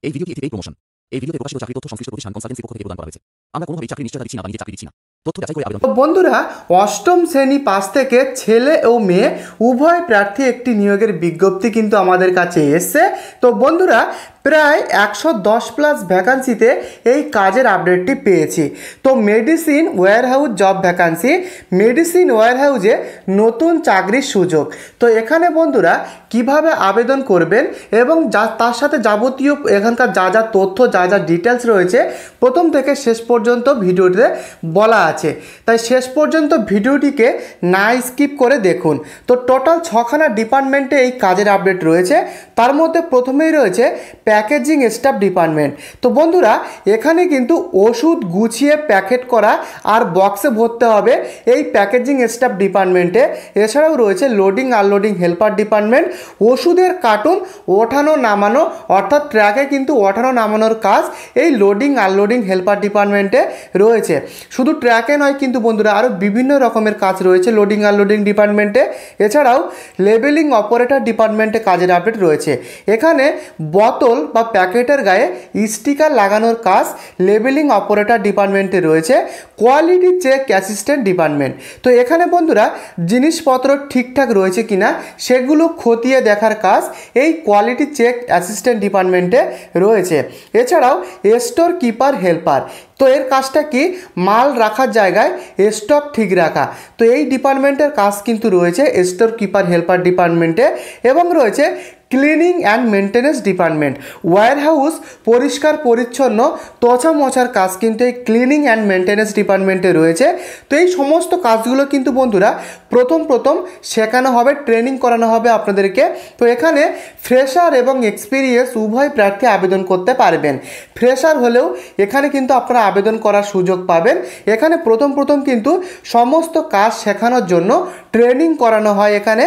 এই ভিডিওটি একটি পেইড প্রমোশন। এই ভিডিওতে প্রকাশিত চাকরি তথ্য সংশ্লিষ্ট প্রতিষ্ঠান কনসালটেন্সির পক্ষ থেকে প্রদান করা হয়েছে। আমরা কোনোভাবেই চাকরি নিশ্চয়তা দিচ্ছি না বা নিজে চাকরি দিচ্ছি না। তথ্য যাচাই করে আবেদন। তো বন্ধুরা, অষ্টম শ্রেণী পাস থেকে ছেলে ও মেয়ে উভয় প্রার্থী একটি নিয়োগের বিজ্ঞপ্তি কিন্তু আমাদের কাছে এসছে। তো বন্ধুরা, প্রায় 110+ ভ্যাকান্সিতে এই কাজের আপডেটটি পেয়েছি। তো medicine warehouse job vacancy, medicine ওয়্যারহাউসে নতুন চাকরির সুযোগ। তো এখানে বন্ধুরা কিভাবে আবেদন করবেন এবং তার সাথে যাবতীয় এখানকার যা যা তথ্য, যা যা ডিটেলস রয়েছে প্রথম থেকে শেষ পর্যন্ত ভিডিওটিতে বলা আছে। তাই শেষ পর্যন্ত ভিডিওটিকে না স্কিপ করে দেখুন। তো টোটাল 6খানা ডিপার্টমেন্টে এই কাজের আপডেট রয়েছে। তার মধ্যে প্রথমেই রয়েছে প্যাকেজিং স্টাফ ডিপার্টমেন্ট। তো বন্ধুরা, এখানে কিন্তু ওষুধ গুছিয়ে প্যাকেট করা আর বক্সে ভরতে হবে এই প্যাকেজিং স্টাফ ডিপার্টমেন্টে। এছাড়াও রয়েছে লোডিং আনলোডিং হেল্পার ডিপার্টমেন্ট, ওষুধের কার্টুন ওঠানো নামানো অর্থাৎ ট্র্যাকে কিন্তু ওঠানো নামানোর কাজ এই লোডিং আনলোডিং হেল্পার ডিপার্টমেন্টে রয়েছে। শুধু ট্র্যাকে নয় কিন্তু বন্ধুরা, আরও বিভিন্ন রকমের কাজ রয়েছে লোডিং আনলোডিং ডিপার্টমেন্টে। এছাড়াও লেবেলিং অপারেটর ডিপার্টমেন্টে কাজের আপডেট রয়েছে। এখানে বোতল বা প্যাকেটের গায়ে স্টিকার লাগানোর কাজ লেবেলিং অপারেটর ডিপার্টমেন্টে রয়েছে। কোয়ালিটি চেক অ্যাসিস্ট্যান্ট ডিপার্টমেন্ট, তো এখানে বন্ধুরা জিনিসপত্র ঠিকঠাক রয়েছে কিনা সেগুলো খতিয়ে দেখার কাজ এই কোয়ালিটি চেক অ্যাসিস্ট্যান্ট ডিপার্টমেন্টে রয়েছে। এছাড়াও স্টোর কিপার হেল্পার, তো এর কাজটা কি, মাল রাখার জায়গায় স্টক ঠিক রাখা। তো এই ডিপার্টমেন্টের কাজ কিন্তু রয়েছে স্টোর কিপার হেল্পার ডিপার্টমেন্টে। এবং রয়েছে cleaning and maintenance department, warehouse পরিষ্কার পরিচ্ছন্ন তোছা মোছার কাজ কিন্তু এই ক্লিনিং অ্যান্ড মেনটেন্যান্স ডিপার্টমেন্টে রয়েছে। তো এই সমস্ত কাজগুলো কিন্তু বন্ধুরা প্রথম শেখানো হবে, ট্রেনিং করানো হবে আপনাদেরকে। তো এখানে ফ্রেশার এবং এক্সপিরিয়েন্স উভয় প্রার্থী আবেদন করতে পারবেন। ফ্রেশার হলেও এখানে কিন্তু আপনারা আবেদন করার সুযোগ পাবেন। এখানে প্রথম কিন্তু সমস্ত কাজ শেখানোর জন্য ট্রেনিং করানো হয় এখানে।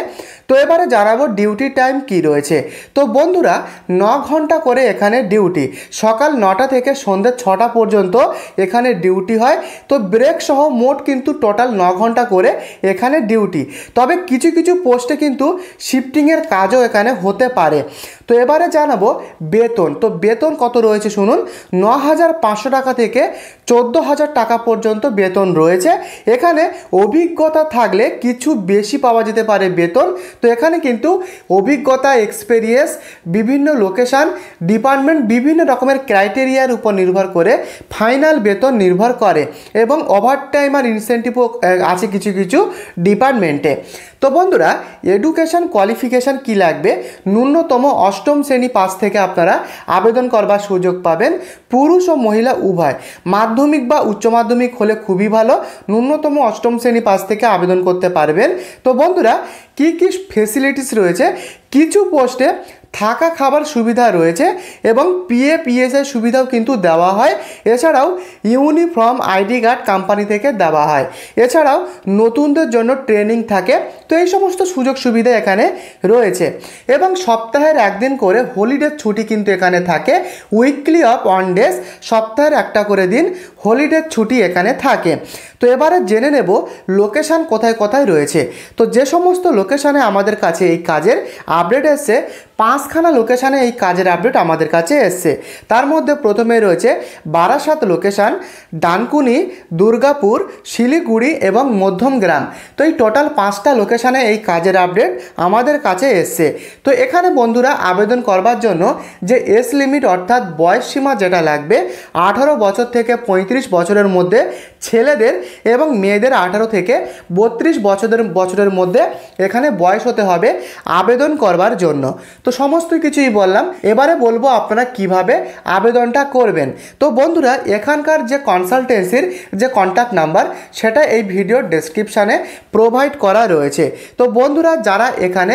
তো এবারে জানাবো ডিউটি টাইম কি রয়েছে। তো বন্ধুরা 9 ঘন্টা করে এখানে ডিউটি, সকাল 9টা থেকে সন্ধ্যে 6টা পর্যন্ত এখানে ডিউটি হয়। তো ব্রেক সহ মোট কিন্তু টোটাল 9 ঘন্টা করে এখানে ডিউটি। তবে কিছু পোস্টে কিন্তু শিফটিংয়ের কাজও এখানে হতে পারে। তো এবারে জানাবো বেতন। তো বেতন কত রয়েছে শুনুন, 9,500 টাকা থেকে 14,000 টাকা পর্যন্ত বেতন রয়েছে। এখানে অভিজ্ঞতা থাকলে কিছু বেশি পাওয়া যেতে পারে বেতন। তো এখানে কিন্তু অভিজ্ঞতা, এক্সপেরিয়েন্স, বিভিন্ন লোকেশান, ডিপার্টমেন্ট, বিভিন্ন রকমের ক্রাইটেরিয়ার উপর নির্ভর করে ফাইনাল বেতন নির্ভর করে। এবং ওভারটাইম আর ইনসেন্টিভও আছে কিছু ডিপার্টমেন্টে। তো বন্ধুরা, এডুকেশান কোয়ালিফিকেশান কি লাগবে, ন্যূনতম 8ম শ্রেণী পাস থেকে আপনারা আবেদন করবার সুযোগ পাবেন। পুরুষ ও মহিলা উভয়, মাধ্যমিক বা উচ্চ মাধ্যমিক হলে খুবই ভালো, ন্যূনতম 8ম শ্রেণী পাস থেকে আবেদন করতে পারবেন। তো বন্ধুরা কি ফেসিলিটিস রয়েছে, কিছু পোস্টে থাকা খাবার সুবিধা রয়েছে এবং PF-ESI সুবিধাও কিন্তু দেওয়া হয়। এছাড়াও ইউনিফর্ম, আইডি কার্ড কোম্পানি থেকে দেওয়া হয়। এছাড়াও নতুনদের জন্য ট্রেনিং থাকে। তো এই সমস্ত সুযোগ সুবিধা এখানে রয়েছে। এবং সপ্তাহের একদিন করে হলিডে ছুটি কিন্তু এখানে থাকে, উইকলি অফ 1 ডেজ, সপ্তাহের একটা করে দিন হলিডে ছুটি এখানে থাকে। তো এবারে জেনে নেব লোকেশান কোথায় রয়েছে। তো যে সমস্ত লোকেশানে আমাদের কাছে এই কাজের আপডেট এসছে, 5খানা লোকেশানে এই কাজের আপডেট আমাদের কাছে এসছে। তার মধ্যে প্রথমে রয়েছে বারাসাত লোকেশান, ডানকুনি, দুর্গাপুর, শিলিগুড়ি এবং মধ্যমগ্রাম। তো এই টোটাল 5টা লোকেশানে এই কাজের আপডেট আমাদের কাছে এসছে। তো এখানে বন্ধুরা আবেদন করবার জন্য যে এজ লিমিট অর্থাৎ বয়স সীমা যেটা লাগবে, 18 বছর থেকে 35 বছরের মধ্যে ছেলেদের এবং মেয়েদের 18 থেকে 32 বছরের মধ্যে এখানে বয়স হতে হবে আবেদন করবার জন্য। তো সমস্ত কিছুই বললাম। এবারে বলবো আপনারা কিভাবে আবেদনটা করবেন। তো বন্ধুরা এখানকার যে কনসালটেন্সির যে কন্ট্যাক্ট নাম্বার সেটা এই ভিডিওর ডেসক্রিপশানে প্রোভাইড করা রয়েছে। তো বন্ধুরা যারা এখানে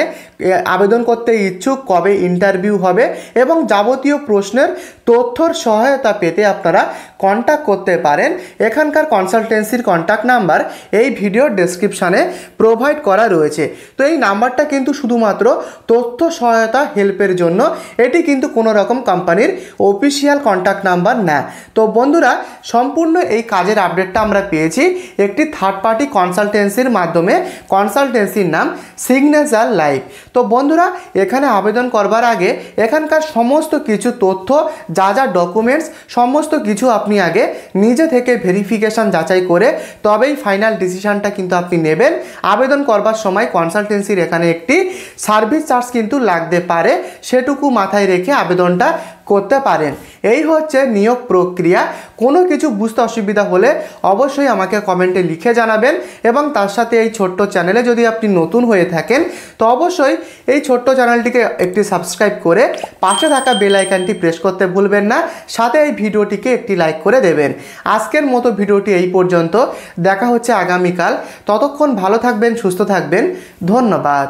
আবেদন করতে ইচ্ছুক, কবে ইন্টারভিউ হবে এবং যাবতীয় প্রশ্নের তথ্যর সহায়তা পেতে আপনারা কন্ট্যাক্ট করতে পারেন। এখানকার কনসালটেন্সির কন্ট্যাক্ট নাম্বার এই ভিডিওর ডেসক্রিপশানে প্রোভাইড করা রয়েছে। তো এই নাম্বারটা কিন্তু শুধুমাত্র তথ্য সহায়তা হেল্পের জন্য। এটি কিন্তু কোনো রকম কোম্পানির অফিসিয়াল কন্ট্যাক্ট নাম্বার না। তো বন্ধুরা, সম্পূর্ণ এই কাজের আপডেটটা আমরা পেয়েছি একটি থার্ড পার্টি কনসালটেন্সির মাধ্যমে। কনসালটেন্সির নাম সিগনেচার লাইফ। তো বন্ধুরা, এখানে আবেদন করবার আগে এখানকার সমস্ত কিছু তথ্য, যা যা ডকুমেন্টস, সমস্ত কিছু আপনি আগে নিজে থেকে ভেরিফিকেশান যাচাই করে তবেই ফাইনাল ডিসিশানটা কিন্তু আপনি নেবেন। আবেদন করবার সময় কনসালটেন্সির এখানে একটি সার্ভিস চার্জ কিন্তু লাগতে পারে, সেটুকু মাথায় রেখে আবেদনটা করতে পারেন। এই হচ্ছে নিয়োগ প্রক্রিয়া। কোনো কিছু বুঝতে অসুবিধা হলে অবশ্যই আমাকে কমেন্টে লিখে জানাবেন, এবং তার সাথে এই ছোট্ট চ্যানেলে যদি আপনি নতুন হয়ে থাকেন তো অবশ্যই এই ছোট্ট চ্যানেলটিকে একটি সাবস্ক্রাইব করে পাশে থাকা বেল আইকনটি প্রেস করতে ভুলবেন না। সাথে এই ভিডিওটিকে একটি লাইক করে দেবেন। আজকের মতো ভিডিওটি এই পর্যন্ত, দেখা হচ্ছে আগামীকাল। ততক্ষণ ভালো থাকবেন, সুস্থ থাকবেন। ধন্যবাদ।